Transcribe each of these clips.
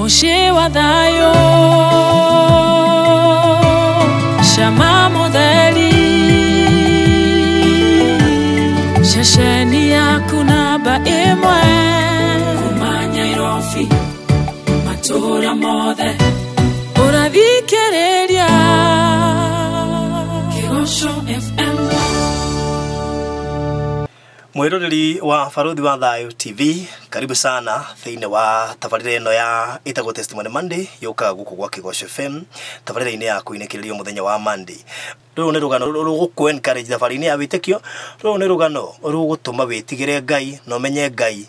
Mushe wa thayo Shama modeli Shasheni yaku namba imwe Kumanya irofi Matura mothe Uravikereria Kigosho FM Mwiroreri wa Faruthi wa Thayo TV, karibu sana thiine wa tabarire ino ya itago Testimony Monday yoka guku gwa Kigosho FM. Tabarire ine ya kuinekiririo muthenya wa Monday. Ruru ni rugano ruguku encourage tabarine ya witekio. Ruru ni rugano rugutuma witigire Ngai no menye Ngai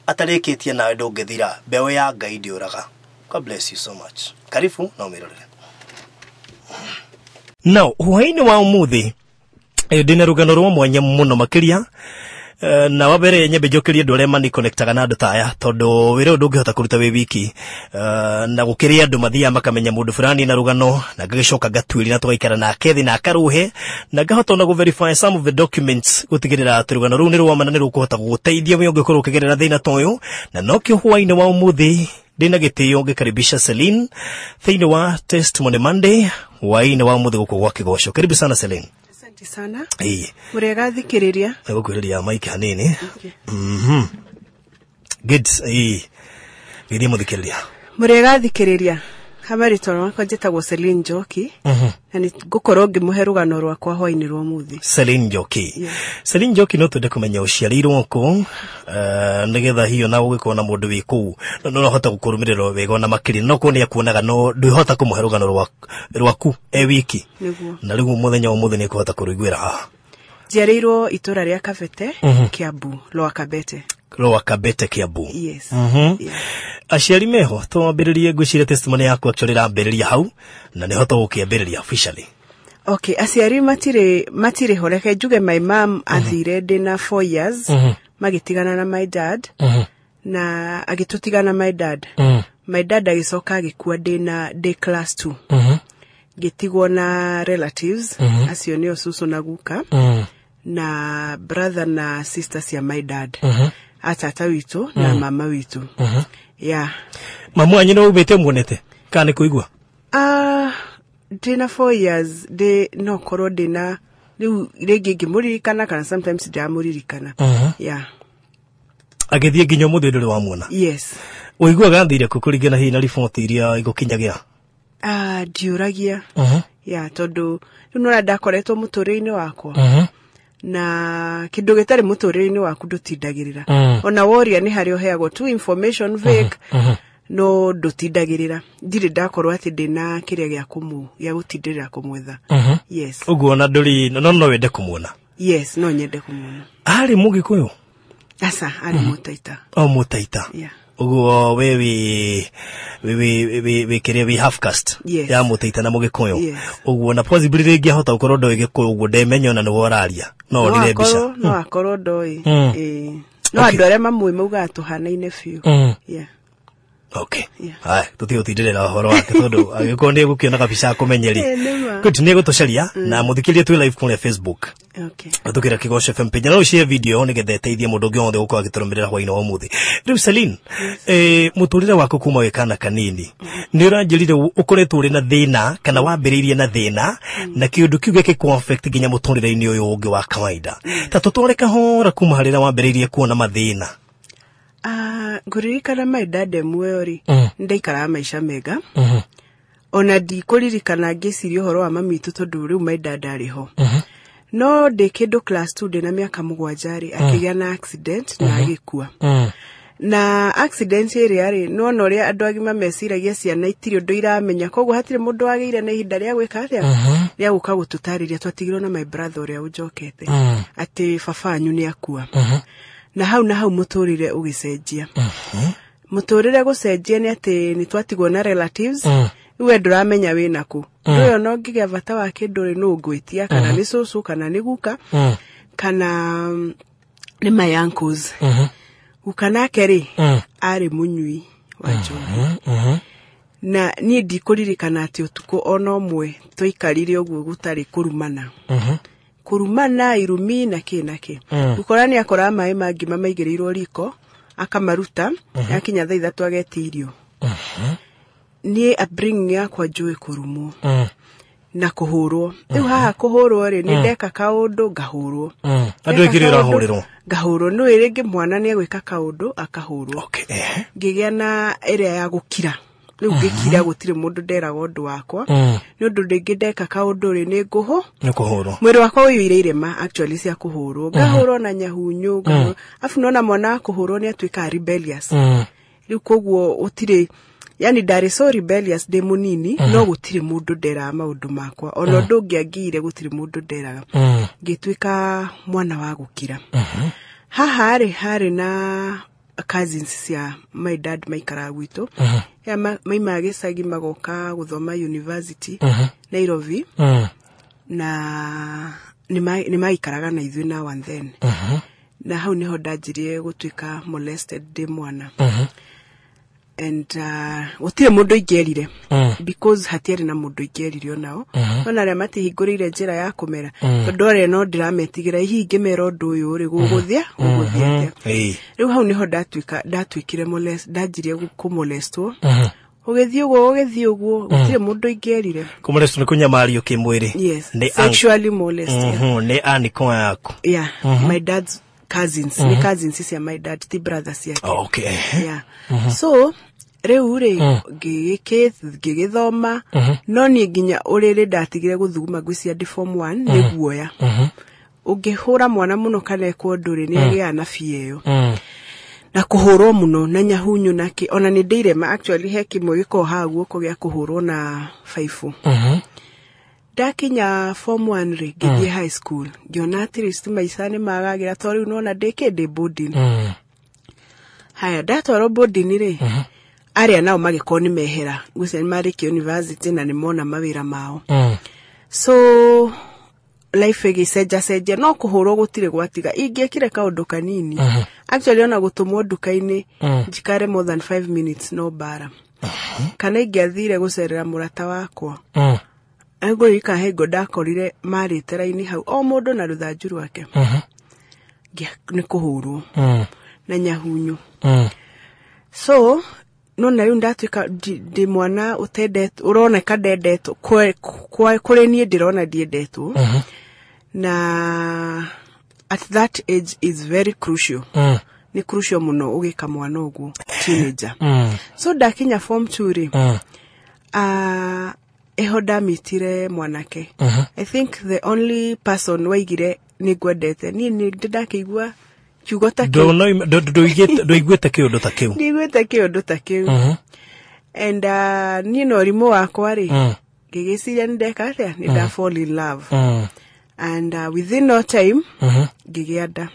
atarikitie nawe ndungithira mbewe ya Ngai ndiuraga. God bless you so much. Karibu na mwiroreri. Now, huaini wa umuthi ndina rugano rwa mwanya muno makiria na wabere nyebe jokerie ndore mani connectaga na ndutaya tondo wire ndungihota kuruta we wiki na gukiria andu mathia makamenya mundu fulani na rugano na gagicoka gatwiri na tugaikara na kethi na karuhe na gahota na verify some of the documents gutigirira rugano ru ni rwamana ni rukuhota guteithia we ungikorwo ukigerera thina toyo na nokio huaine wa umuthi ndina gitio ngikaribisha Celine thiine wa Testimony Monday huaine wa umuthi guku gwa Kigosho. Karibu sana Celine. Asante sana. Murega thikiriria. Gukwiriria maiki hanini. Good. Gidi muthikiriria. Murega thikiriria. Habari toro ko njitagwo Celine Njoki. Na ni gukorwo ngimuhe rugano rwakwa hwaini rwa muthi. Celine Njoki. Celine Njoki no twende kumenya uciarirwo ku nigetha hiyo na ugikona mundu wi ku no hota gukurumirira wega na makiri no kuonia kuonaga no ndihota kumuhe rugano rwaku wiki na rigu muthenya wa muthi ni kuhota kuriguira ha Njiarirwo itura ria Kabete Kiambu Lower Kabete Kiambu. Yes. Aciari meho twambiririe gwicira testimony yaku actually rambiriria hau na ni hoto gukiambiriria officially. Okay, aciari matire horeke juge my mom athire ndina 4 years magitigana na my dad na agitutigana my dad. My dad agicoka agikua ndina day class 2 gitigwo na relatives acio ni osusu na guka na brother na sister cia my dad atata witu na mama witu. Yeah. Mamu anyu no ubete muonete kana kuigwa? Dina 4 years de no koro dina rege gimuririkana kana sometimes jamuririkana. Yeah. Agethie nginyo muthi nduri wa muona? Yes. Uigwa ganthire kukurigana hi na report iria igukinyagia? Ndiuragia. Yeah, tondu nuna ndakoretwo muturire-ini wakwa. Na kindu gitari muturire-ini waku ndutindagirira. Ona woria ni hari oheagwo tu information vague. No ndutindagirira. Ndire ndakorwo ati ndina kiria gia gutindirira kumwetha. Yes. Uguo na nduri no wende kumuona? Yes, no nyende kumuona. Ari mugikuyu? Asa, ari mutaita. Mutaita. Yeah. Uguo we kiria we half caste ya mutaita na mugikuyu. Uguo na possibility ingi hota ukorwo ndo igikuyu uguo ndemenyo na niwo raria no ndire bisha no akorwo ndoi no andu aria mamwe mauga tuhanaine fiu. Yeah. Okay. Hai, tutiotindirira horo wake tondu agiko ni gukiona kabisa kumenyeri. Kuti ni gutocaria na muthikirie twi live kule Facebook. Okay. Atukira Kigosho FM page na share video ni gethe teithie mundu ungi wothe gukwa giturumirira hwaina wa muthi. Riu Celine, muturire wako kuma wekana kanini. Ni uranjirire ukoretwo uri na thina kana wambiriirie na thina na kiundu kiuge ke conflict nginya muturire-ini uyu ungi wa kawaida. Ta tutoreka hora kuma harira wambiriirie kuona mathina. Nguririkana my dad mweri ndaikara maisha mega. Ona ndikuririkana ngiciria horo wa mamitu tondu riu my dad ariho. No de kindu class 2 ndina miaka 7 akigia na accident na agikua. Na accident iria ri no no ria andu agima mesiragia ciana itirio ndo iramenya koguo hatire mundu ageire na ihinda ria gwika atia ria guka gututariria twatigirwo na my brother uria unjokete ati baba anyu ni akua. Na hau muturire ugicenjia. Muturire gucenjia ni ati ni twatigwo na relatives. Iwe nduramenya wina ku. Ndoyo no ngigia bata wa kinduri no ngwitia kana ni susu kana ni guka kana ni my uncles. Ukana keri ari munyui wa njohi. Na ni ndikuririkana ati utuko ona omwe twikarire oguo gutari kurumana. Kurumana irumi na kinake. Ukorani akora mai mangi mamaigirirwo riko akamaruta akinya thaa 3 agetirio Niĩ upbringing yakwa njũĩ kũrumwo na kũhũrwo. Rĩu haha kũhũrwo rĩ nĩ ndeka kaũndũ ngahũrwo. Andũ aingĩ ũrahũrĩrwo. Ngahũrwo no rĩngĩ mwana nĩ egwĩka kaũndũ akahũrwo. Okay. Ngĩgĩa na ĩrĩa ya gũkira. Rĩu ngĩkira gũtirĩ mũndũ nderaga ũndũ wakwa. Nĩ ũndũ rĩngĩ ndeka kaũndũ rĩ nĩ ngũhũ. Nĩ kũhũrwo. Mwĩrĩ wakwa ũiyũire irema actually cia kũhũrwo. Ngahũrwo na nyahunyu. Afu nona mwana wa kũhũrwo nĩ atuĩka rebellious. Rĩu koguo ũtirĩ yani ndarĩ so rebellious ndĩ mũnini no gũtirĩ mũndũ nderaga maũndũ makwa. Ona ũndũ ũngĩangire gũtirĩ mũndũ nderaga. Ngĩtuĩka mwana wa gũkira. Haha harĩ na cousins cia my dad maikara gwitũ. Ya maima gĩcagi magoka gũthoma university Nairobi. Na nĩ maikaraga na ithuĩ now and then. Na hau niho ndanjirie gũtuĩka molested ndĩ mwana. And gũtirĩ mũndũ ingĩerire because hatiarĩ na mũndũ ingĩerire onao. Ona arĩa matihingũrĩire njĩra ya kũmera. Tondũ arĩa no ndĩrametigĩra hihi ingĩmera ũndũ ũyũ rĩ gũgũthia. Rĩu hau niho ndatuĩkire ndanjirie kũmolestwo. Ũgĩthiĩ ũguo gũtirĩ mũndũ ingĩerire. Kũmolestwo nĩ kũnyamario kĩmwĩrĩ. Yes, sexually molested. Nĩ aniko yaku. Yeah, my dad's cousins. Ni cousins cia my dad, ti brothers yake. Okay. Yeah. So rĩu rĩ ngĩgĩthoma no niĩ nginya ũrĩrĩ ndatigire gũthuguma ngwĩcia ndi form 1 nĩ guoya. Ũngĩhũra mwana mũno kana ekwo ndũrĩ nĩ agĩa na fie ĩyo. Na kũhũrwo mũno na nyahunyu nake ona nĩ ndĩirema actually he kĩmwe gĩkoha guoko gĩa kũhũrwo na baibũ. Ndakinya form 1 rĩ ngĩthiĩ high school ngĩona at least maica nĩ magagĩra tondũ rĩu nona ndĩ boarding. Haya ndatwarwo boarding rĩ arĩa nao magĩkorwo nĩ mehera gwĩcia nĩ marĩkia university na nĩ mona mawĩra mao. So life ĩgĩcenjacenjia no kũhũrwo gũtirĩ gwatiga. Ingĩekire kaũndũ kanini actually ona gũtũmwo nduka-inĩ njikare more than 5 minutes no bara. Kana ingĩathire gũcerera mũrata wakwa. Ngũrika hengo ndakorire marĩte raini hau o mũndũ na rũthanju rwake. Nĩ kũhũrwo na nyahunyu. So no na rĩu ndatuĩka ndĩ mwana ũtendetwo ũroneka ndendetwo kũrĩ niĩ ndĩrona ndiendetwo. Na at that age is very crucial. Ni crucial muno ũgĩka mwana ũguo teenager. So ndakinya form 2 rĩ eho ndamitire mwanake. I think the only person waigire nĩ ngwendete niĩ ndakĩigua kiugo ta kĩu. Ndũiguĩte kĩũndũ ta kĩu. Ndiguĩte kĩũndũ ta kĩu. And niĩ no rimũ wakwa rĩ ngĩgĩciria nĩ ndeka atĩa nĩ nda fall in love. And within no time ngĩgĩa nda.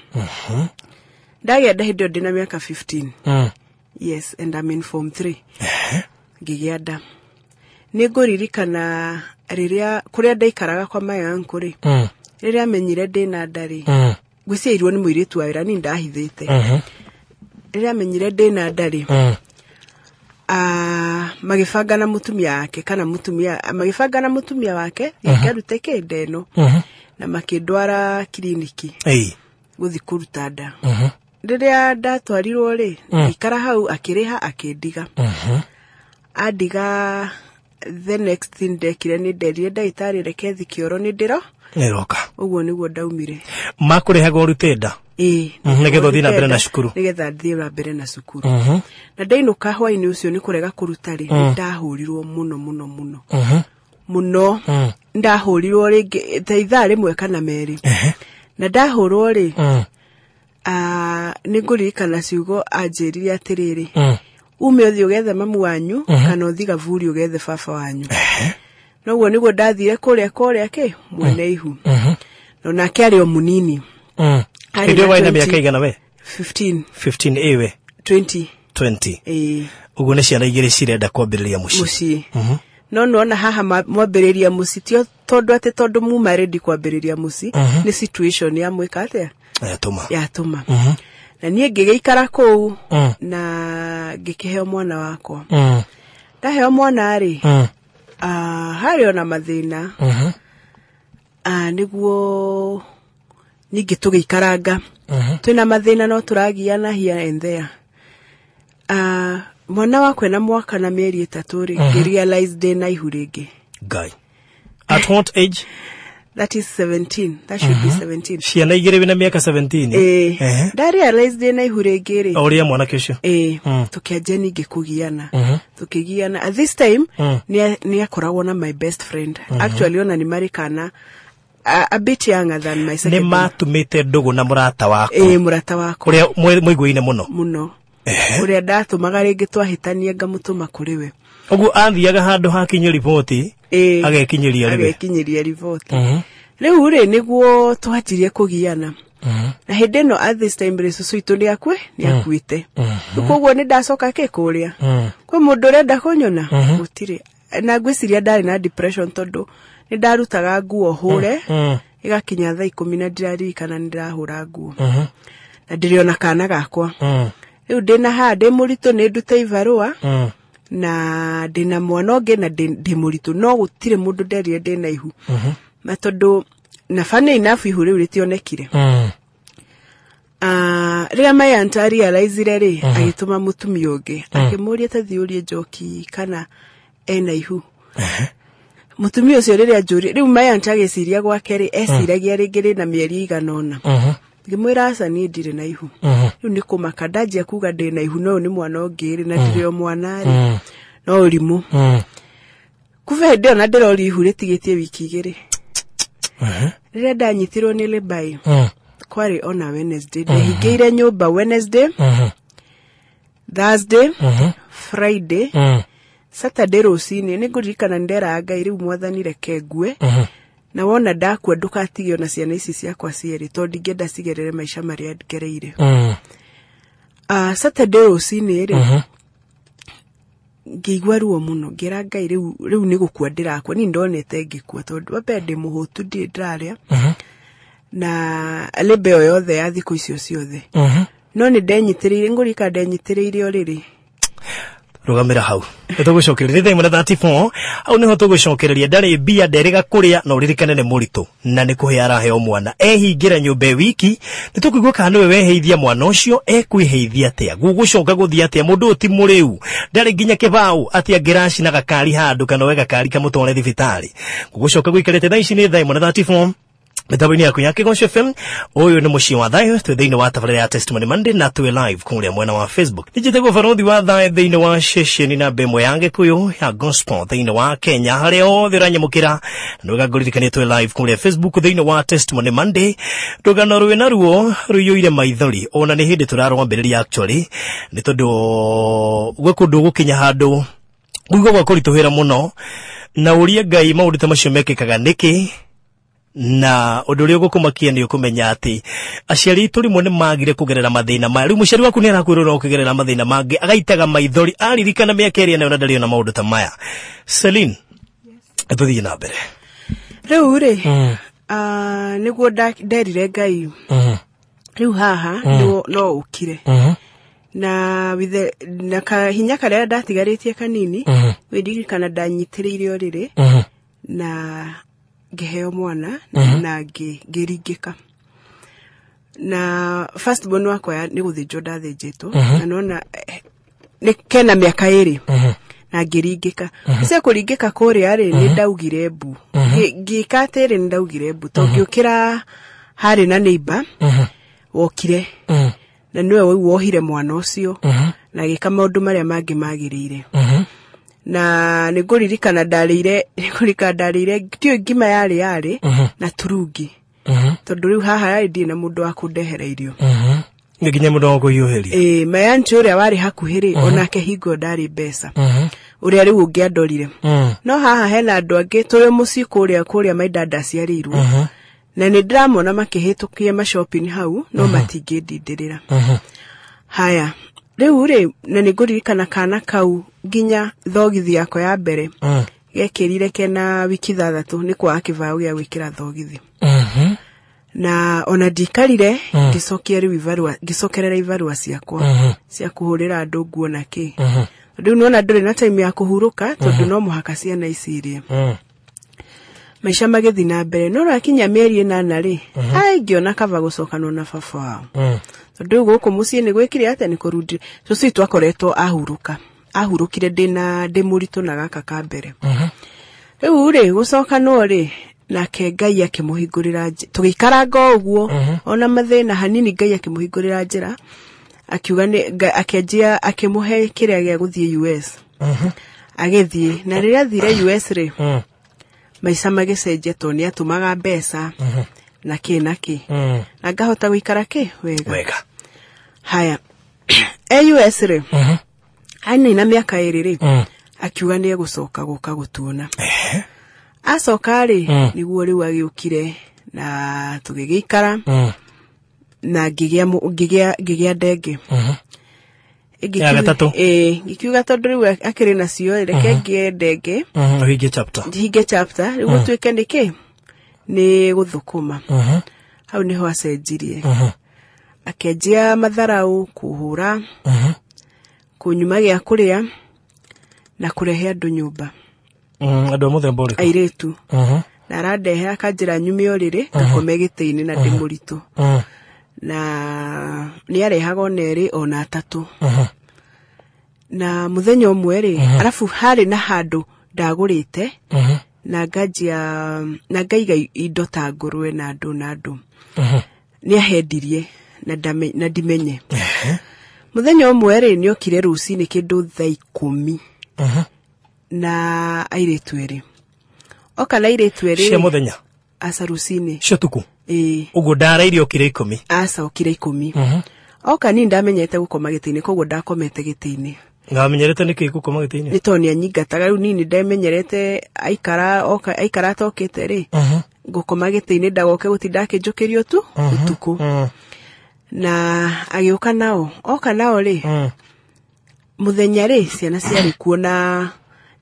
Ndagĩa nda hĩndĩ ĩyo ndĩna mĩaka 15. Yes, and I'm in form 3. Ngĩgĩa nda. Nĩ ngũririkana rĩrĩa kũrĩa ndaikaraga kwa my uncle rĩ rĩrĩa amenyire ndĩna nda rĩ gwĩciirwo nĩ mũirĩtu wa wĩra ni ndahithĩte. Rĩrĩa amenyire ndĩna nda rĩ magĩbanga na mutumia wake kana magĩbanga na mutumia wake yakarute kĩnda ĩno na makĩndwara kliniki gũthi kũruta nda. Rĩrĩa ndatwarirwo rĩ ikara hau akĩrĩha akĩndiga. Andiga the next thing ndekire nĩ nderire ndagĩtarĩ reke thikioro nĩ ndĩro Neroka. Uguo niguo ndaumire. Makũrehaga ũrute nda. Nĩgetha ũthiĩ na mbere na cukuru. Nĩgetha thiĩ na mbere na cukuru. Na ndainũka hwainĩ ũcio nĩ kũrega kũruta rĩ ndahũrirwo mũno. Mũno. Ndahũrirwo rĩngĩ ta ithaa rĩmwe kana merĩ. Na ndahũrwo rĩ nĩ ngũririkana ciugo anjĩrire atĩrĩrĩ. Ume ũthiĩ ũgethe mamu wanyu kana ũthiĩ gaburi ũgethe baba wanyu. Noguo niguo ndathire kũrĩa kĩ mwene ihu. No nake arĩ o munini. Hĩndĩ waina mĩaka igana we? 15 ewe 20. Uguo nĩ ciana igĩrĩ cirenda kwambĩrĩria mũciĩ. No ona haha mwambĩrĩria mũciĩ ti tondũ atĩ tondũ muma ready kwambĩrĩria mũciĩ nĩ situation ya mwĩka atĩa yatũma. Na niĩ ngĩgĩikara kũu na ngĩkĩheo mwana wakwa. Ndaheo mwana rĩ harĩ ona mathĩna. Niguo ningĩ tũgĩikaranga. Twĩna mathĩna no tũragiana here and there. mwana wakwe na mwaka na mieri 3 ri ngi-realize de na ihu ringi. Guy. At what age? That is 17. That should be 17. Ciana igire wina miaka 17. Da realize de na ihu ringi ri. Oria mwana kesho. Tukianjia ningi kugiana. Tukigiana. At this time ni akoragwo na my best friend. Actually ona ni marikana a bit younger than my second. Ni matumite ndugu na murata wako. Murata wako. Kuria muiguine muno. Muno. Kuria ndatumaga ringi twahitania ngamutuma kuri we. Ogu athiaga handu hakinye ripoti agekinyiria ripoti. Riu ri niguo twajirie kugiana. Na hindi no at this time resusu itu ni akuite. Koguo ni ndacoka kikuria. Kwa mundu renda kunyona gutire. Na gwiciria ndari na depression tondu ni ndarutaga nguo hure igakinya thaa 10 na ndirarikana ndirahura nguo. Na ndiriona kana gakwa. Riu ndina hande murito ni ndute ivarua. Na ndina mwana ungi na ndi muritu no gutire mundu nderire ndina ihu. Na tondu na funny enough ihu riu ritionekire. Ria mai antari realize ri agituma mutumia ungi akimuria tathiurie njoki kana ena ihu. Mutumia ucio riria njuri riu mai antage ciria gwake ri eciragia ringi na mieri iganona. Ngimwira aca ni ndire na ihu. Riu ni kumaka ndajia kuga ndi na ihu no ni mwana ungi ri na ndire o mwana ri no urimu. Kuve ndio na ndirori ihu ritigitie wiki igiri. Riria ndanyitirwo ni lebai. Kwari ona Wednesday. Ndihingeire nyumba Wednesday. Thursday. Friday. Saturday rucini ni ngurikana ndera Ngai riu mwathani reke ngue. Na wona ndakua ndukatigio na ciana ici ciakwa Cieri tondu ngenda cigerere maisha maria ngereire. Saturday rucini ri ngigwa ruo muno ngira Ngai riu ni gukua ndirakwa ni ndonete ngikua tondu wapende muhutu ndiraria. Na alebe oyothe ya thiku icio ciothe. No ni ndenyitirire ngurika ndenyitirire oriri. Rugamira hau. Tugucokereria thaa 34 au niho tugucokereria ndari bia nderega kuria no ririkane ne muritu na ni kuhe araheo mwana ehingira nyumba wiki nitukuigwa kana we weheithia mwana ucio ekwiheithia atia gugucoka guthia atia mundu uti muriu ndari nginya kibau atia girashi na gakari handu kana we gakari kamutware thibitari gugucoka guikarete thaa ici ni thaa 34 Metabini yako yake Gonsho FM. Oyo ni mushi wa thayo twithini wa tabarira ya Testimony Monday na tuwe live kuria mwena wa Facebook. Nijitego farondi wa thayo thini wa shesheni na bemo yange kuyo ya gospel thini wa Kenya hareo thiranya mukira nduga guririkane tuwe live kuria Facebook thini wa Testimony Monday. Nduga no ruwe naruo ruyuire maithori ona ni hindi turarwambiriria actually ni tondu gwe kundu gukinya handu ugo gwa kurituhira muno na urie Ngai maundu ta macio mekikaga niki na odori gukumakia ni ukumenya ati aciari turi mwene magire kugerera mathina ma riu muciari waku ni arakwirura ukigerera mathina mangi agaitaga maithori aririkana miaka eri na ndari na maundu ta maya. Celine, tuthie na mbere riu ri niguo nderire Ngai riu haha no ukire na withe na kahinya karia ndatigaritie kanini widirikana ndanyitiriire oriri na ngeheo mwana na ngiringika na first born wakwa ni guthinjo ndathinjitwo na nona ni kena miaka iri na ngiringika cia kuringika kuria ri ni ndaugire mbu ngikatiri ni ndaugire mbu to ngiukira hari na neighbor wokire na niwe wohire mwana ucio na gika maundu maria mangi magirire na niguririkana ndarire tio ngima yari na turungi tondu riu haha ndi na mundu wa kundehera irio nginya mundu wa kuyuheria mayanti uria wari hakuhiri onake hingo ndari mbeca uria riu ungiandorire no haha hena andu angi turi muci kuria maidada aciarirwo na ni ndramona makihitukia ma shopping hau no matingindindirira haya riu ri na niguririkana kana kau ginya thogithi yako ya mbere gekirire kena wiki 3 ni kwa kivao gya gwikira thogithi na ona ndikarire gicokerera ivarua ciakwa cia kuhurira andu nguo na ki riu nona nduri na time ya kuhuruka tondu no muhaka ciana icirie maisha magithi na mbere no rakinya mieri 8 ri ngiona kava gucokanwo na baba wao tondu guku mucii ni gwikire ate ni kurudi tuci twakoretwo ahuruka ahurukire ndĩ mũritũ na gaka ka mbere rĩu rĩ gũcoka no rĩ nake Ngai akĩmũhingũrĩra tũgĩikaranga ũguo ona mathĩna hanini Ngai akĩmũhingũrĩra njĩra akiuga akĩanjia akĩmũhe kĩrĩa gĩa gũthiĩ US agĩthiĩ na rĩrĩa athire US rĩ maica magĩcenjia to nĩ atumaga mbeca na kĩ na ngahota gũikara wega haya US rĩ na mĩaka 2 rĩ akiuga nĩ egũcoka gũka gũtuona acoka rĩ niguo rĩu agĩũkire na tũgĩgĩikara na ngĩgĩa ndenge ya gatatu ngikiuga tondũ rĩu akĩrĩ nacio reke ngĩe ndenge hinge chapter rĩu gũtuĩke nĩkĩ nĩ gũthũkũma hau niho acenjirie akĩanjia matharau kũhũra kũnyuma gĩa kũrĩa na kũrehe andũ nyũmba andũ mũthemba ũrĩkũ airĩtu na arandehe akanjĩra nyume ũrĩrĩ ngakome gĩtĩ-inĩ na ndĩ mũritũ na nĩ arehaga onerĩ ona atatũ na mũthenya ũmwe rĩ arabu harĩ na handũ ndagũrĩte na ngajia na ngaiga indo ta ngũrwe na andũ nĩ ahendirie na ndimenye mũthenya ũmwe rĩ nĩ okire rũcinĩ kĩndũ thaa 10 na airĩtu erĩ oka na airĩtu erĩ cia mũthenya aca rũcinĩ cio tuku ũguo ndareire okire 10 aca okire 10 oka ni ndamenyete gũkoma gĩtĩ-inĩ koguo ndakomete gĩtĩ-inĩ ngamenyerete nĩkĩ gũkoma gĩtĩ-inĩ nĩ to nĩ anyingataga rĩu nini ndamenyerete aikara tokete rĩ gũkoma gĩtĩ-inĩ ndagoke gũtinda akĩnjũkĩrio tu ũtukũ na agĩũka nao oka nao rĩ mũthenya rĩ ciana ciarĩ kuo na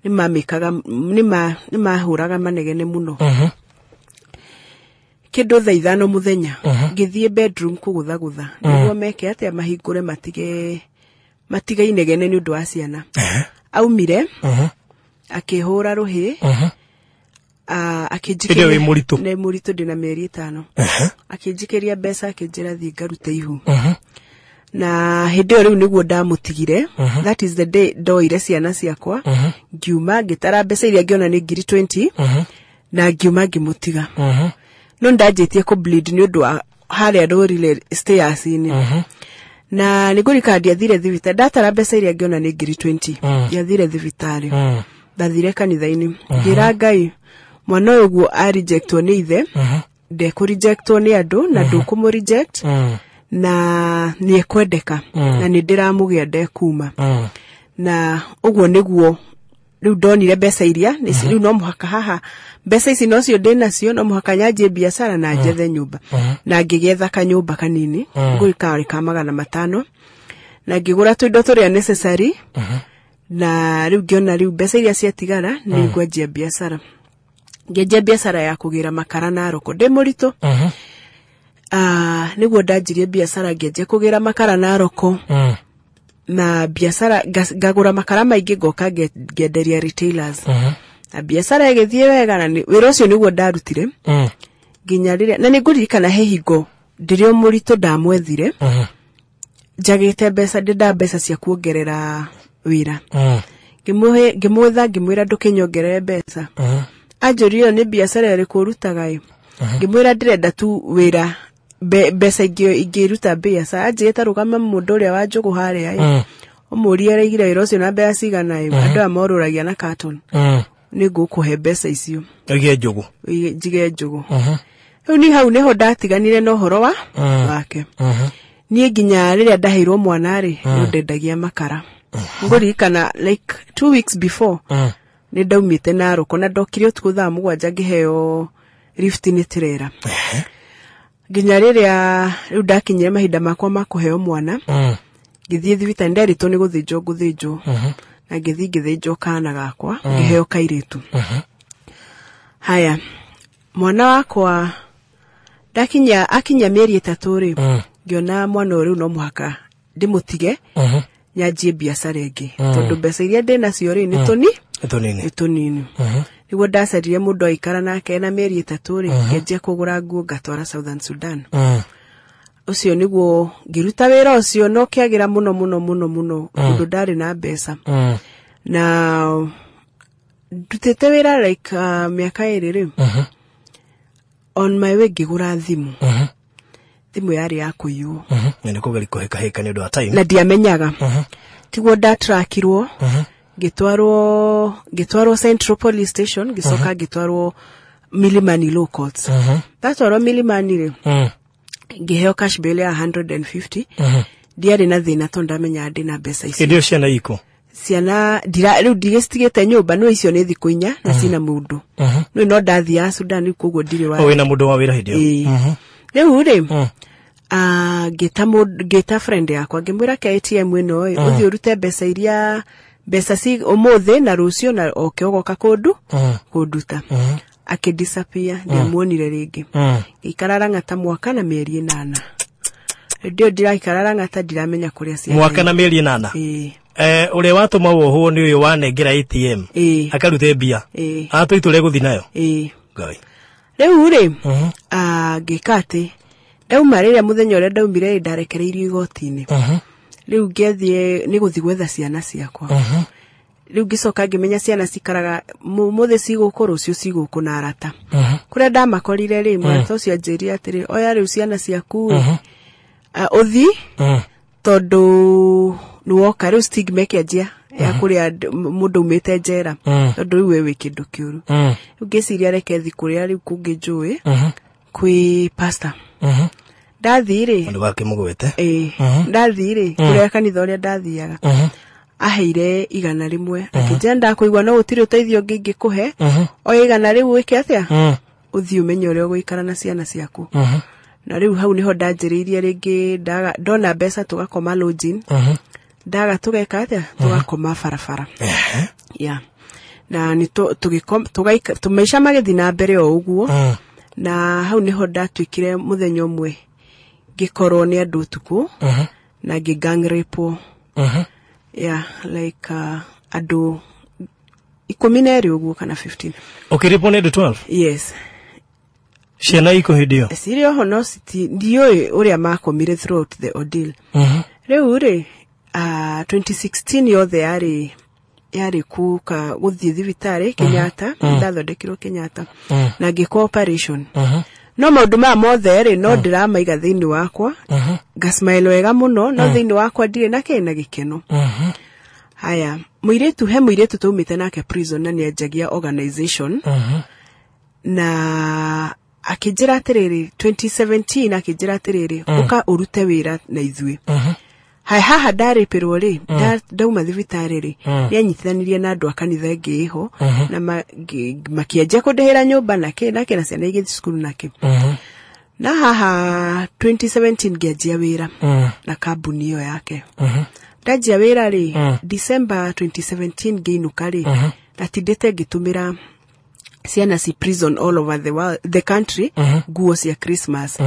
nĩ mahũraga manegene mũno kĩndũ thaa 5 mũthenya ngĩthiĩ bedroom kũgũthagũtha nĩguo meke atĩa mahingũre matige inegene nĩ ũndũ wa ciana aumire akĩhũra rũhĩ akĩnjikĩria nĩ mũritũ ndĩna mĩeri 5 akĩnjikĩria mbeca akĩnjĩra thiĩ ngarute ihu na hĩndĩ ĩyo rĩu nĩguo ndamũtigire that is the day ndoire ciana ciakwa ngiuma ngĩtara mbeca iria ngĩona nĩ 20 na ngiuma ngĩmũtiga no ndanjĩtie ku bleed nĩ ũndũ wa harĩa rũrire stairs-inĩ na nĩngũrikadia thire thibitarĩ ndatara mbeca iria ngĩona nĩ 20 yathire thibitarĩ ndathire kanitha-inĩ ngira Ngai mwana ũyũ guo a rejectwo nĩ ithe ndekũrejectwo nĩ andũ na ndũkũmũreject na nĩ ekwendeka na nĩ ndĩramũgĩa ndekuma na ũguo nĩguo rĩu ndonire mbeca iria rĩu no mũhaka haha mbeca ici nocio ndĩnacio no mũhaka nyanjie biacara na njethe nyũmba na ngĩgetha kanyũmba kanini ngũrĩkarĩ ka 500 na ngĩgũra tũindo tũrĩa necessary na rĩu ngĩona rĩu mbeca iria ciatigara nĩ ngwanjia biacara ngĩanjia biacara ya kũgĩra makara na roko ndĩ mũritũ nĩguo ndanjirie biacara ngĩanjia kũgĩra makara na roko na biacara ngagũra makara maingĩ ngoka ngenderia retailers na biacara ĩgĩthiĩ wega na wĩra ũcio nĩguo ndarutire nginya rĩrĩa na nĩngũririkana he hingo ndĩrĩ mũritũ ndamwethire njagĩte mbeca ndĩnda mbeca cia kuongerera wĩra ngĩmwetha ngĩmwĩra ndũkĩnyongerere mbeca anjũrio nĩ biacara ĩrĩkũ ũrutaga ngĩmwĩra ndĩrenda tu wĩra mbeca ingĩruta biacara anjĩta rũgama mũndũ ũrĩa wa njũgũ harĩa ũmũrie araigire wĩra ũcio na mbeca cigana andũ aya morũragia na carton nĩ ngũkũhe mbeca icio njige njũgũ rĩu ni hau nĩho ndatiganire na ũhoro wake niĩ nginya rĩrĩa ndaheirwo mwana rĩ nĩ ndendagia makara ngũririkana like 2 weeks before nĩ ndaumĩte na roko na ndokire ũtukũ thaa 7 ngĩheo lift nĩ trailer nginya rĩrĩa rĩu ndakinyire mahinda makwa ma kũheo mwana ngĩthiĩ thibitarĩ nderitwo nĩ gũthĩnjwo na ngĩthĩnjwo kana gakwa ngĩheo kairĩtu haya mwana wakwa akinya mĩeri 3 rĩ ngĩona mwana ũyũ no mũhaka ndĩmũtige nyanjie biacara ĩngĩ tondũ mbeca iria ndĩnacio rĩ nĩ tũnini nĩguo ndacerire mũndũ aikara nake na mĩeri 3 rĩ ngĩanjia kũgũra nguo ngatwara Southern Sudan ucio niguo ngiruta wira ucio no kiagira muno kundu ndari na mbeca na ndutete wira like miaka iri on my way ngigura thimu thimu yari ya kuiyo ni kugari kuheka ni ndu wa time na ndiamenyaga tiguo ndatrackirwo gitwarwo Central Police Station gisoka gitwarwo Milimani Law Courts tatwarwo Milimani ri ngiheo cash bail ya 150 ndiari na thina to ndamenya ndi na mbeca icio ndio ciana iko ciana riu ndigestigete nyumba no icio ni thiku inya na cina mundu no ndathia Sudan kuguo ndiri wa wina mundu wa wira hindio riu ri geta friend yakwa ngimwira ke ATM ino uthi urute mbeca iria mbeca ci umuthi na rucio na okiogoka kunduta akidisappear ndiamuonire ringi ikararanga ta mwaka na mieri 8 ndio ndiraikaraga ta ndiramenya kuria cia mwaka na mieri 8 ule watuma woho ni uyu wanengera ATM akarute mbia atwitule guthi nayo ngai riu ri ngikate ndauma riria muthenya uria ndaumire ndarekereirio igoti-ini riu ngethie ni guthi gwetha ciana ciakwa riu ngicoka ngimenya ciana cikaraga muthe ciguku rucio ciguku na arata kuria ndamakorire ri mwana ucio anjiri atiri oya riu ciana ciaku uthi tondu nuoka riu stigma kianjia ya kuria mundu umite njera tondu riu wewe kindu kiuru riu ngiciria reke thi kuria riu kunginjui kwi pastor ndathire andu bake mugwete ndathire kuria kanitha uria ndathiaga aheire 100 akijenda ndakuigwa no utiri uteithio ngingi kuhe o 100 riu wike atia uthi umenye uria guikara na ciana ciaku na riu hau niho ndanjiriirie ringi ndona mbeca tugakoma lodging ndaga tugeka atia tugakoma farafara na ni tumaisha magithi na mbere o uguo na hau niho ndatwikire muthenya umwe gikorwo ni andu tuku na gang rape like andu 12 uguo kana 15 ukiripo ni andu 12 yes ciana iko hindio sirio honesty ndio uria makomire throughout the ordeal riu ri 2016 yothe yari kuka guthii thibitari Kenyatta ndathondekirwo Kenyatta na ngiko operation no maundu ma mothe ri no ndiramaiga thiini wakwa ngasmile wega muno no thiini wakwa ndire na kena gikeno haya muiretu tumite nake prison na niajagia organization na akijira atiriri 2017 akijira atiriri uka urute wira na ithui haha ndari pirwo ri ndauma thibitari ri nianyitithanirie na andu akanitha ngiho na makienja kundihira nyumba nake na ciana igithi cukuru nake na haha 2017 ngianjia wira na kambuni iyo yake ndajia wira ri December 2017 ngiinuka ri natindite ngitumira ciana si prison all over the country nguo cia Christmas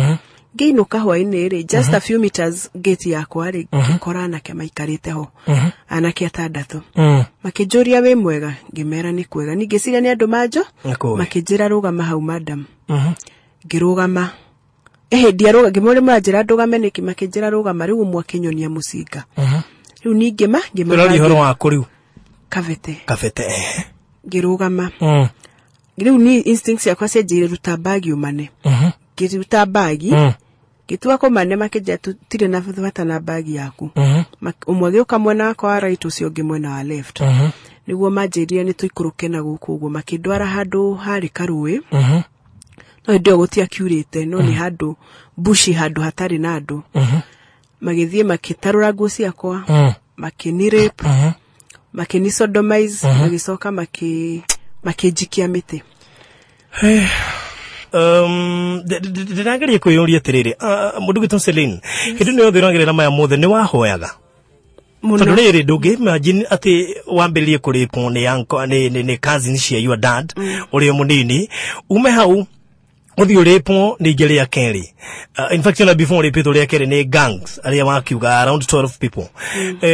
ngiinuka hwaini ri just a few meters gate yakwa ri ngikorana ke maikarite ho anake atandatu makijuria we mwega ngimera ni kwega ningiciria ni andu majo makijira rugama hau madam ngirugama ndiaruga ngimore majira ndugame niki makijira rugama riu mwakinyonia musinga riu ningima rori horo waku riu kavete ngirugama riu ni instincts yakwa cianjire ruta bagi umane kiruta bagi kitua komane makija tutire na bata na bagi yaku umwe gioka mwena wa right ucio ngi mwena wa left niguo manjiria ni tuikuruke na guku uguo makindwara handu hari karui no ndio gutia curate no ni handu bushi handu hatari na andu magithie makitarura nguo ciakwa makinirape makini sodomize magicoka makijikia miti ndirageria kwiyuria atiriri mundu gitu Celine hindu ni othirangira maya mothe ni wahoyaga tondu riri ndungi imagine ati wambiririe kuripo ni yanko ni cousin cia your dad uri munini ume hau Uthi urepo ni ngeri ya Keri. In fact, before repeat uri ya Keri ni gangs. Aria wakiuga around 12 people.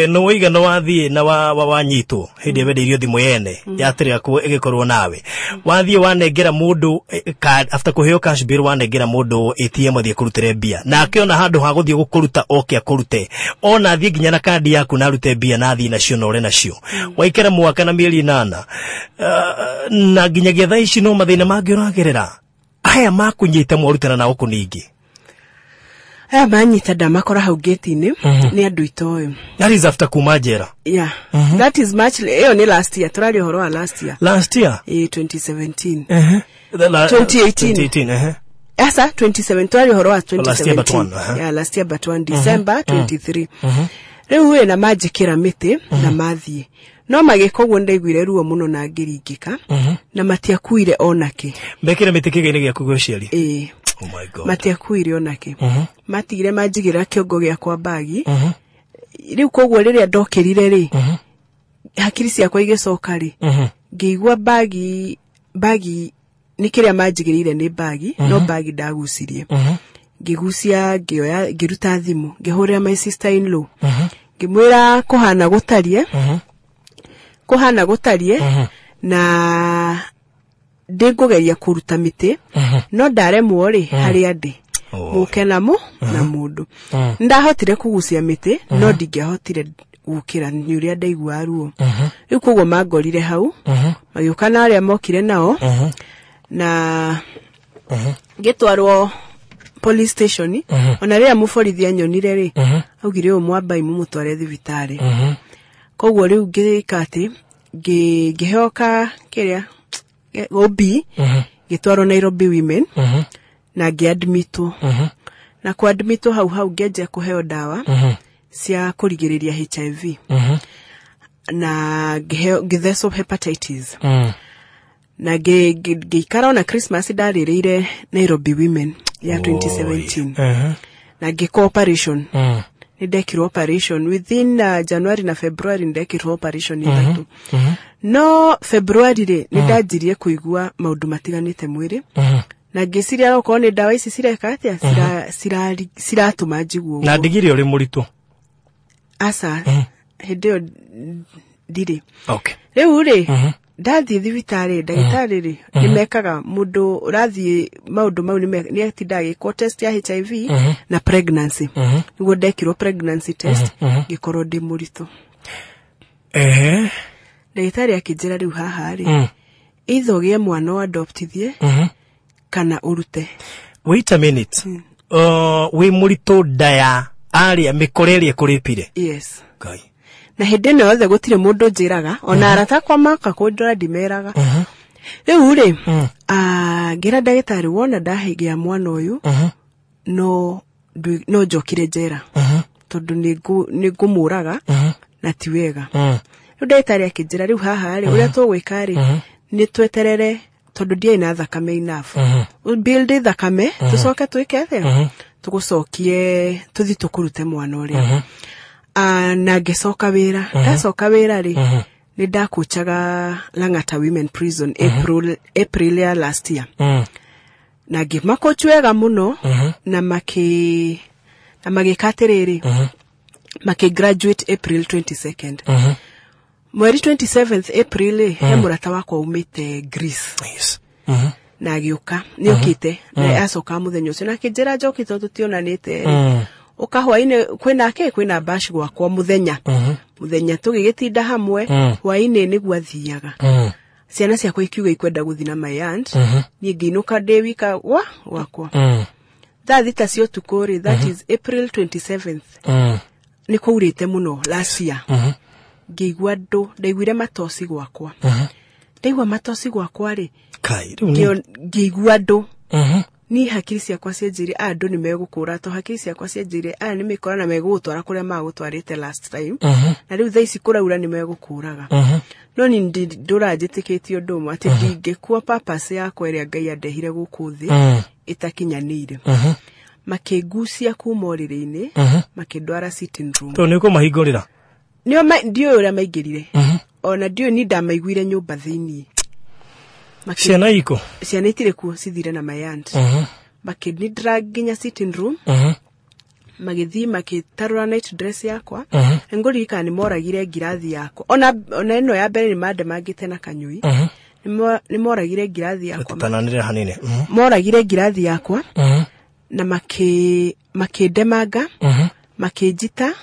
No wiga no wathie na wanyitwo. Hindi wende irio thimu yene. Yatiri ako igikorwo nawe. Wathie wanengera mundu card after kuheo cash bill wanengera mundu ATM athie kurutire bia. Na akiona handu ha guthie gukuruta oke akurute. Ona athie ginya na kadi yaku na rute bia na athie nacio no ore nacio. Waikera mwaka na mieri 8. Na ginya getha ici no mathina mangi uragerera. Aya makunyita mwarutana nao kuningi. Aya manyita ndamakora hau gate-ini ni andu itoyo. That is after kumajera. Yeah. That is much ni last year. Turari horo wa last year. Last year? 2017. 2018. Asa 27 turari horo wa 2017. Last year but one. Yeah, last year but one December 23. Riu na majikira miti na mathie. No magikoguo ndaiguire ruo muno na ngiringika na matiakuire onake. Mbekira mitikige-ini giaku gwa Cieri. Oh my god. Matiakuire onake. Matigire majigira kiongo giakwa bagi. Riu koguo riria ndokirire ri. Hakiri ciakwa igicoka ri. Ngĩigua bagi ni kiria majigirire ni bagi no bagi ndagucirie. Ngĩgucia ngĩoya ngĩruta thimu ngĩhũrĩra my sister in law. Ngĩmwĩra kuhana gutarie na ndingugeria kuruta miti no ndaremwo ri hari andi mukenamo na mundu ndahotire kugucia miti no ndingehotire gukira ni uria ndaigua ruo riu koguo mangorire hau magĩuka na aria mokire nao na gitwarwo police station ona ria muborithi anyonire ri augire mwambai mumutware thibitari. Koguo riu ngikati ngiheoka kiria obi gitwaro Nairobi women na ngiadmitwo na kuadmitwo hau ngeje kuheo dawa cia kurigiriria HIV na ngithecwo hepatitis na ngikara na Christmas ndarĩrĩire Nairobi women ya 2017 na ngiko operation ndekirwo operation within January na February ndekirwo operation ithatu. No February ri ndajirie kuigua maundu matiganite mwiri na ngiciria goko ni dawa ici cireka atia ciratuma njiguo na ndigiri uri muritu asa hedio diri. Okay. Riu ri ndathie thibitari ndagitari ri nimekaga mundu urathie maundu mau ni atinda giko test ya HIV na pregnancy niguo ndekirwo pregnancy test gikorwo ndi muritu. Ndagitari akijira riu haha ri ithogie mwana wa adoptithie kana urute. Wait a minute. We muritu daya aria mikorerie kuripire. Yes. Okay. Na hende no yothe gutire mundu njiraga ona arata kwa maka kundura ndimeraga. Riu ri ngira ndagitari wona ndahigia mwana uyu no njokire njera tondu ningumuraga na ti wega. Riu ndagitari akijira riu haha ri uria tugwika ri ni tweterere tondu ndiye na thakame enough build thakame tucoke twike athe tugucokie tuthi tukurute mwana uria na ngicoka wira ndacoka wira ri ni ndakuchaga Lang'ata Women Prison April ya last year na ngimakochwega muno na magikatiriri graduate April 22nd mweri 27th April he murata wakwa umite Greece. Yes. Na agiuka ni okite na acoka muthenya ucio na kinjira njokite tutionanite ukahwaine kwina bash gwakwa muthenya tugigitinda hamwe hwaine niguo athiaga ciana ciakwa ikiuga ikwenda guthina my aunt ni nginuka ndewika wakwa thita cio tukuri that is April 27th ni kuurite muno last year ngigwa ndaiguire matosi gwakwa ndaigua matosi gwakwa ri ngigwa ni hakiri ciakwa cianjire andu ni megukura to hakiri ciakwa cianjire ni mikora na megutwara kuria magutwarite last time na riu thaici kuraura ni megukuraga no ni ndurajitikitio undu ati ndingekua purpose yakwa iria Ngai andehire guku thi itakinyanire makigucia kuma uriri-ini makindwara sitting room to niko mahingurira ndio uria maingirire ona ndio ni ndamaiguire nyumba thiini ciana iko ciana itire kuo cithire na mayand makinidra ginya sitting room magithi makitarura night dress yakwa ngurika ni moragire ngirathi yakwa ona ino ya mbere ni mande mangite na kanyui ni moragire ngirathi yakwa tananire hanene moragire ngirathi yakwa na makidemanga makijita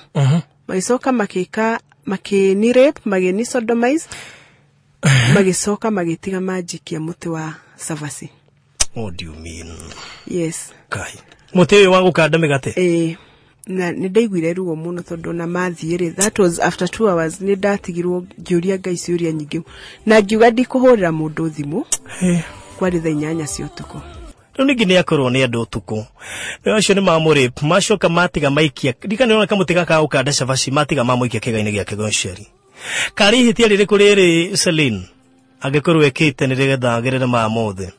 magisoka makika makini rape magini sodomized magisoka magitiga magic ya muti wa savasi. What do you mean? Yes. Kai. Muti wangu kada migate. Na nidaiguire ruo muno tondu na mathiire. That was after 2 hours nidatigirwo ngiuria ngai ciuria nyingi. Na ngiuga ndikuhurira mundu thimu. Kwari thaa 8 cia utuku. Nungi ni akorwo ni andu utuku. Acio ni mamuri macoka matiga maikia. Ndikaniona kamutiga ka ukanda savasi matiga mamuikia kigaine giake Cieri. Kari hitia riri kuriri Celine. Agikorwo ekite ni rigethagerera mamothe.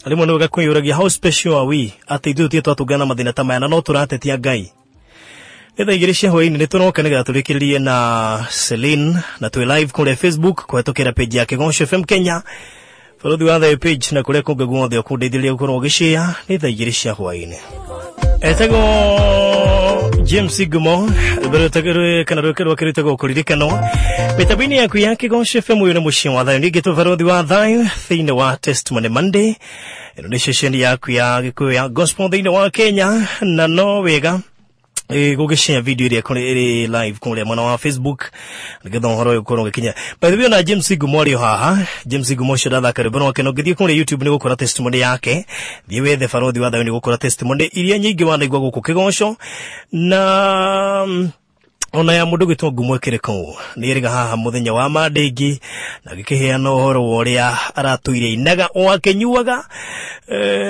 Alimo no gakwiyuragia how special are we ati ithuĩ twatungana mathina ta maya na no turatetia Ngai. Etha igiri cia hwaini ni turoka nigetha turikiririe na Celine na twi live kule Facebook kwetukira page yake Gonsho FM Kenya. Follow the page na kule kunga guothe okundeithiria gukorwo gicia ni tha igiri cia hwaini. Etego James Gumo bero tegere kana rokero kiritago kuririkano mitabini yaku yake Gonsho FM uyu ni mucii wa thayo nigito farodhi wa thayo thini wa Testimony Monday ino ni session yaku ya gikuyu ya gospel thini wa Kenya na no wega gugishare video iria kuri live kuri mwana wa Facebook nigetha horo yukorwo gikinya by the way na James Gumo ari haha James Gumo shoda karibu no keno githie kuri YouTube ni gukora testimony yake thie wethe farodhi wa thayo ni gukora testimony iria nyingi wanaigwa guku Kigonsho na ona ya mundu gitwo Gumo kireko ni iriga haha muthenya wa Monday na gikiheana uhoro woria aratuire inaga o akenyuaga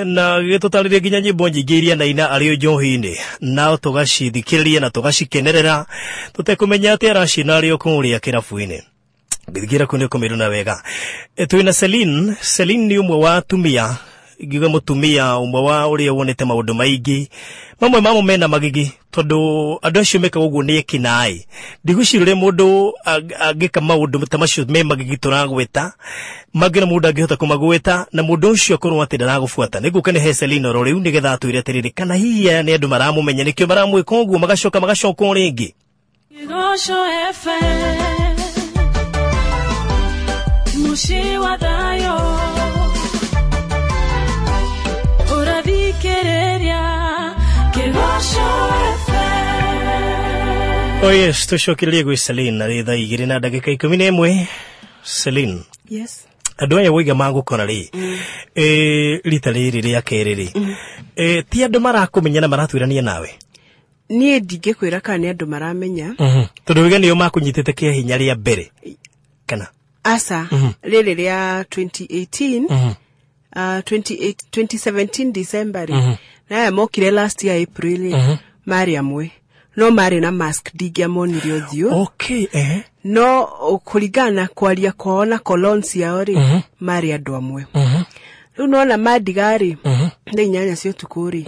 na gitutaririe ginya nyimbo nyingi iria na ina ari njohi-ini na tugacithikiriria na tugacikenerera tutekumenya ati aracina ari okuria kirabu-ini githigira kunio kumiruna wega twina Celine ni umwe wa atumia igiga mutumia umwe wa uria wonete maundu maingi mamwe mamo mena magigi tondu andu acio meka uguo ni ekinai ndigwicirire mundu agika maundu tamacio me magigi turagweta magina mundu angihota kumagweta na mundu ucio akorwo ati ndaragubuata niguka ni Celine ro riu nigetha atwire atiriri kana hiya ni andu maramumenya nikio maramwika uguo magacoka ringi Gonsho FM mucii wa thayo Oh yes, tucokererie gwi Celine na thaa 2 na ndagika 11. Celine. Yes. Andu aya wiga magukora ri. Rita riri ria keriri. Ti andu marakumenya na maratwirania nawe. Nie ndingikwira kana ni andu maramenya. Tondu wiga niyo makunyitite Kiahinya ria mbere. Kana. Asa riri ria 2018. 2017 December. Na mokire last year April. Mari amwe. No mari na mask digia moniri othio. Okay, No kuligana kwaria kwaona colons ya ori mari andu amwe. Riu nona madigari ndi 8 cia utukuri.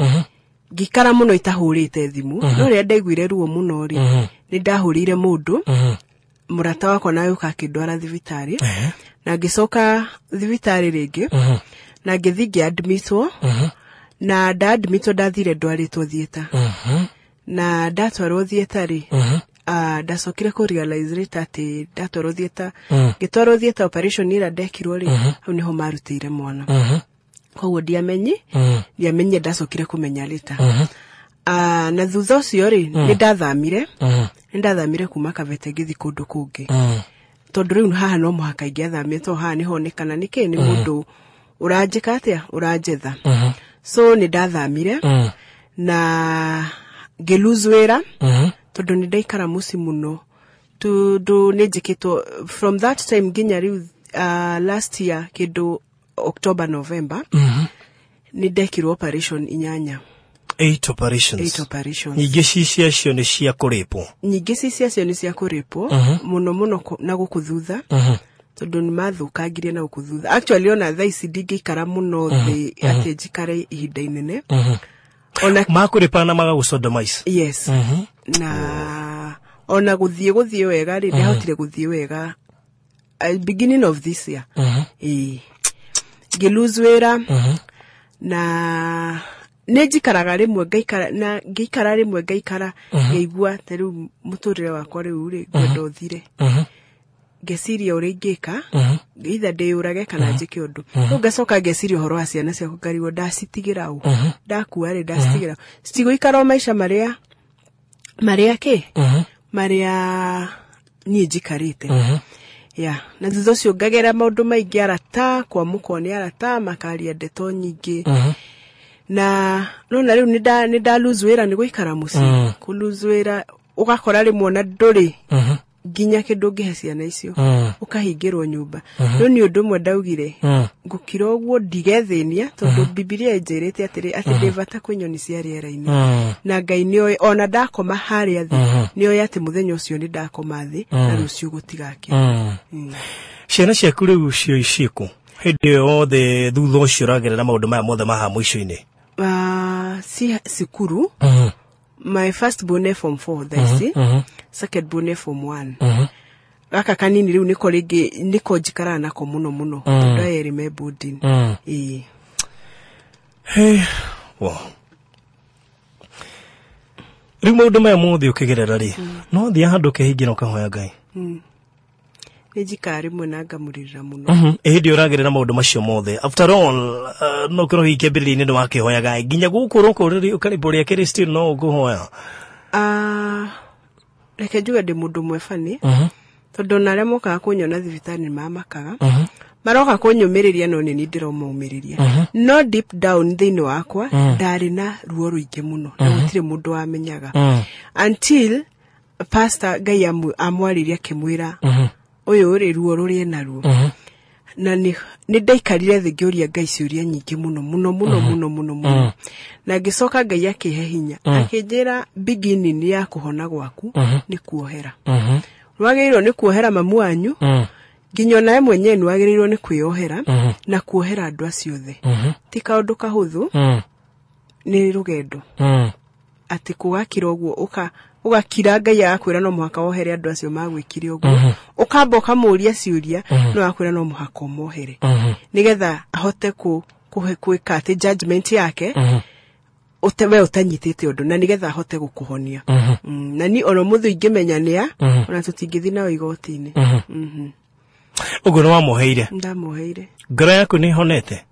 Ngikara muno itahurite thimu. No ria ndaiguire ruo muno ori. Ni ndahurire mundu. Murata wako nayo kakindwara thibitari. Na ngicoka thibitari ringi. Na ngithigi admitwo. Na admitwo ndathire ndwaritwo thieta. Na ndatwarwo thieta ri ndacokire ku realize rita ati ndatwarwo thieta ngitwarwo thieta operation ira ndekirwo ri hau niho marutire mwana koguo ndiamenye ndacokire kumenya rita na thutha ucio ri ni ndathamire kuma Kavete ngithi kundu kungi tondu riu haha no muhaka ingiathamire to haha niho nekana niki ni mundu uranjika atia uranjetha so ni ndathamire na geluzwera tondu ni ndaikara muci muno tondu nejikitwo from that time ginya riu last year kindu October November ni ndekirwo operation 8 operations nyingi ciacio ni cia kuripo muno na gukuthutha tondu ni mathukangirie na gukuthutha actually ona thaisi ndingikara muno thi ati njikare ihinda inene ona makuripana magagusodomize. Yes. Na ona guthie wega ri ndahotire guthie wega beginning of this year. Ngiluzwera na nejikaraga rimwe ngaikara rimwe ngaikara ngeigua teru muturire wakwa riu ri ndothire ngeciria uri ngika either ndiyurage kana njike undu ngacoka ngeciria horo wa ciana ciakwa ngariwo ndacitigira u ndakuwa ri ndacitigira citiguikara maisha maria nie njikarite na thutha ucio ngagera maundu maingi arata kwa mukoni arata makaria ndeto nyingi na nona riu ni ndaluzwira ni guikara muci kuluzwira ugakora rimwe na nduri ginya kindu ngihe ciana icio ukahingirwo nyumba no ni undu mwe ndaugire ngukira ogwo ndigethenia tondu Biblia injirite atiri ndivata kwinyoni cia riera-ini na Ngai ni ona ndakoma haria thi ni oya ati muthenya ucio ni ndakoma thi na rucio gutigaki ciana ciaku riu cio iciku hindi yothe thutha ucio ragerera maundu maya mothe maha mwisho-ini si sikuru my first born form 4 that's second born form 1 aka kanini riu niko njikara nako muno tondu I remember boarding wow riu maundu maya mothe ukigerera ri no thia handu kehingira ukahoya Ngai nejikari mwana ngamuririra muno ehidi uragerera maundu macio mothe after all no kiro hikebiriri ni wakihoya Ngai ginya gukuroko riri ukariboria kiri still no guhoya reke juga ndi mundu mwefani tondu naria moka kunyona thibitari mamakaga maroka kunyumiriria no ni ndiromumiriria no deep down thini wakwa ndari na ruo ruingi muno na gutire mundu wamenyaga until pastor Ngai amwariria kimwira uyu uri ruo ruri naruo na ni ndaikarire thi ngioria Ngai ciuria nyingi muno na ngicoka Ngai akihehinya akinjira beginning ya kuhona gwaku ni kuohera rwageirwo ni kuohera mamu wanyu nginya nae mwenyewe nwagerirwo ni kwiohera na kuohera andu acio the ti kaundu kahuthu ni rugendo ati kugakira ogwo ugakira Ngai akwira no muhaka wohere andu acio magwikire ogwo ukamba ukamuria ciuria no akwira no muhaka mohere nigetha ahote kuweka ati judgment yake utewe utanyitite undu na nigetha ahote gukuhonia na ni ono muthu ingimenyania ona tutingithi na igoti-ini ugo no wamuheire ndamuheire ngoro yaku ni honete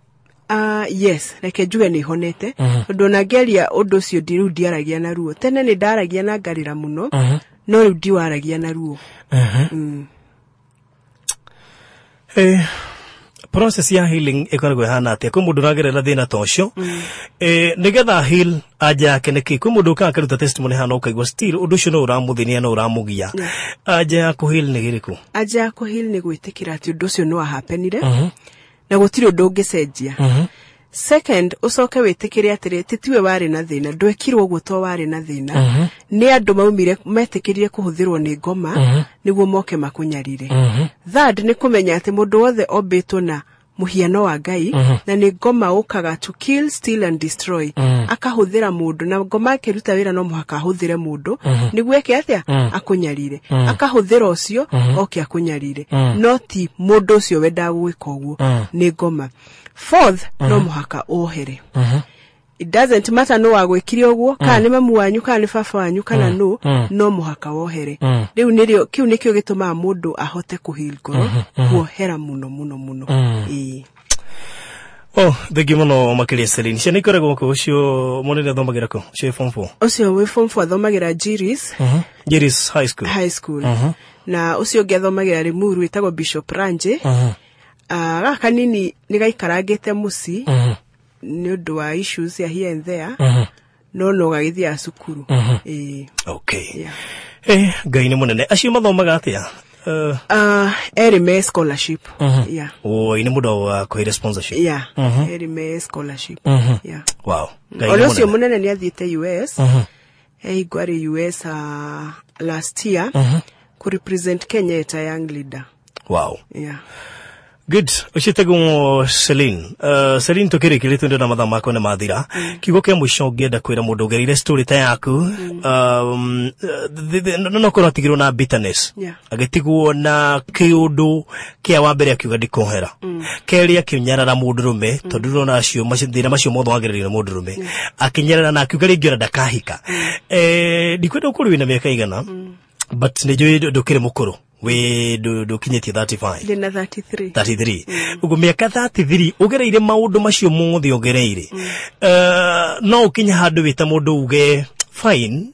yes reke njuge ni honete tondu na ngeria undu ucio ndiru ndiaragia na ruo tene ni ndaragia na ngarira muno no riu ndiwaragia na ruo process ya healing ikoragwo hana atia kwi mundu ragerera thina tocio nigetha heal aja yake niki kwi mundu ka karuta testimony hana ukaigwa still undu ucio no uramuthinia no uramugia aja ya ku heal ni giriku aja ya ku heal ni gwitikira ati undu ucio no hapenire na gutiri undu ungicenjia second ucoke witikire atiri titiwe wari na thina ndwekirwo gwo to wari na thina ni andu maumire metikirire kuhuthirwo ni ngoma niguo moke makunyarire third ni kumenya ati mundu wothe obetwo na muhiano wa Ngai na ni ngoma ukaga to kill steal and destroy akahuthira mundu na ngoma akiruta wira no muhaka ahuthire mundu niguo eke atia akunyarire akahuthira ucio oke akunyarire not mundu ucio wenda gwika ogwo ni ngoma fourth no muhaka ohere it doesn't matter no wagwikire ogwo kana ni mamu wanyu kana ni baba wanyu kana no muhaka wohere riu nirio kiu nikio gituma mundu ahote kuheal ngoro kuohera muno thegi muno makiria Cieri ciana ikoragwo ko ucio munene thomagira ko ucio form 4 ucio we form 4 thomagira Njiri's high school na ucio ngethomagira Rimuru itagwo Bishop Ranje gaka nini nigaikarangiite muci ni undu wa issues ya here and there no gagithia cukuru okay Ngai ni munene acio mathomaga atia Erime scholarship ini mudo wa kuhira sponsorship Erime scholarship wow Ngai ucio munene ni athiete US gwari US last year ku represent Kenya as a young leader wow Good. Ushitego Celine. Celine tokiri kilitu ndo na madhama kwa na madhira. Kigoke mwisho ngenda kwira mundu gerire story ta yaku. No kono tigiro na bitterness. Agetigo na kiundu kia wambere akiuga ndikohera. Keri akinyarara mundurume tondu na acio macindira macio motho wagerire mundurume. Akinyarara na akiuga ringira ndakahika. Ndikwenda ukuru ina miaka igana. But nejo ndukire mukuru. We do Kinyitwo 35. Dina 33. 33. Ugo miaka 33 ugereire maundu macio mothe ugereire. No ukinya handu wita mundu uge fine.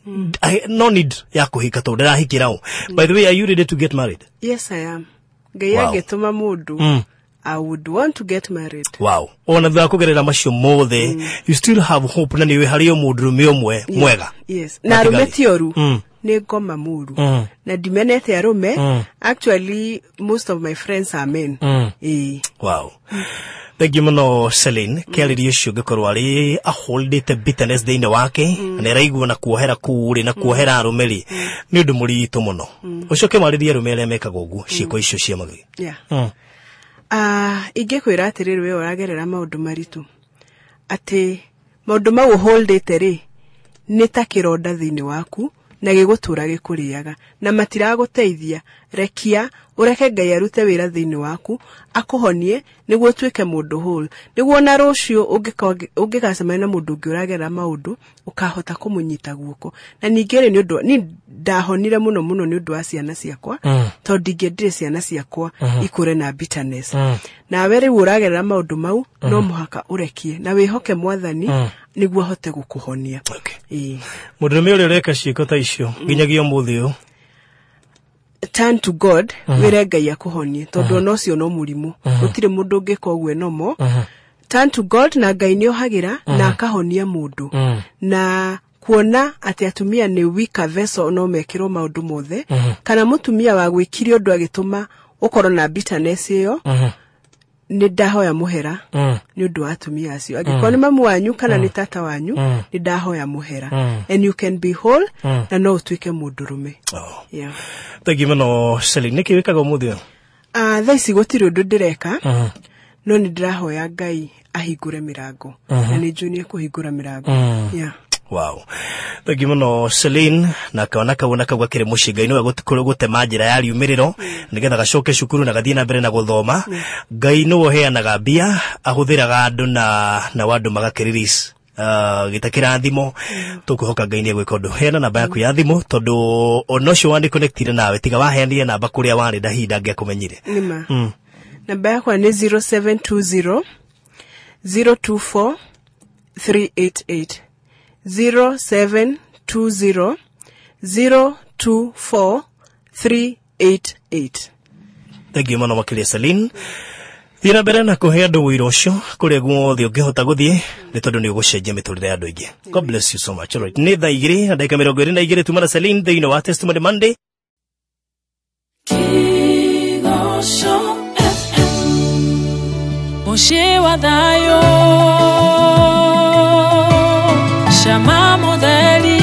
No need ya kuhika to ndirahikirao. By the way, are you ready to get married? Yes, I am. Gaya getuma mundu. I would want to get married. Wow. Ona thako gerera macio mothe, you still have hope na niwe hari omundurume omwe mwega. Yes. Na rumeti oru. Ne goma muru. Na dimenete arume. Actually, most of my friends are men. Wow. Thank you muno Celine. Keri yesho gekorwari a hold the bitterness de wake. Ne raigu na kuohera kuri na kuohera arumeli. Ni undu muri to muno. Ucoke mariri arumeli ameka gogu ciiko icio cia magi. Yeah. Igekwira atiriri we uragerera maundu maritu. Ati maundu mau hold it ri ni ta kironda thini waku na gigutura gikuriaga na matiraguteithia rekia ureke Ngai arute wira thini waku akuhonie niguo twike mundu whole niguo na rucio ungikacemania na mundu ngiuragera maundu ukahota kumunyita guoko na ningere ni undu ni ndahonire muno ni undu wa ciana ciakwa tondu ingendire ciana ciakwa ikure na bitterness na were uragera maundu mau no muhaka urekie na wihoke Mwathani niguo hote gukuhonia. Mudume ule reka ciiko ta icio nginyagia muthio turn to God wire Ngai akuhonie tondu no cio no murimu gutire mundu ngeka ogwe nomo turn to God na Ngai ni ohagira na akahonia mundu na kuona ati atumia ni weak vessel no mekiro maundu mothe kana mutumia wa gwikiri undu agituma ukoro na bitterness iyo ni ndahoya muhera ni undu wa atumia acio agikwa ni mamu wanyu kana ni tata wanyu ni ndahoya muhera and you can be whole na no utwike mundurume. Yeah. Thank you muno Celine. Niki wikaga muthio thaisi gutiri undu ndireka no ni ndirahoya Ngai ahingure mirango na ni njuni kuhingura mirango. Yeah. Wow. Thank you muno Celine na kaona kauna kagwa kire mushinga ino gutukuru gutema njira ya riumiriro nigetha gacoke cukuru na gathie na mbere na guthoma. Ngai no oheanaga mbia ahuthiraga andu na wandu magakiriris gitakira thimo tukuhoka Ngai ni gwika undu hena namba yaku ya thimo tondu onocio wandi connectire nawe tiga waheanie namba kuria wari ndahinda ngekumenyire. Nima. Namba yakwa ni 0720 024 388 0720 024 388. Thank you muno makiria Celine. Thina mbere na kuhe andu wira ucio kuria guothe ungihota guthie ni tondu ni ugucenjia miturire andu ingi. God bless you so much. All right. Ni thaa 2 na dakika 22 tumana Celine thini wa Testimony Monday. Moshe wa thayo Shama modeli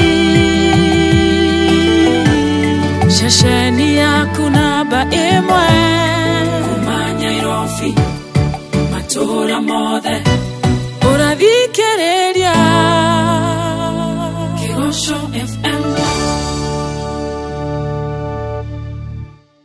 Shasheni yaku namba imwe Kumanya irofi Matura mothe Urathikere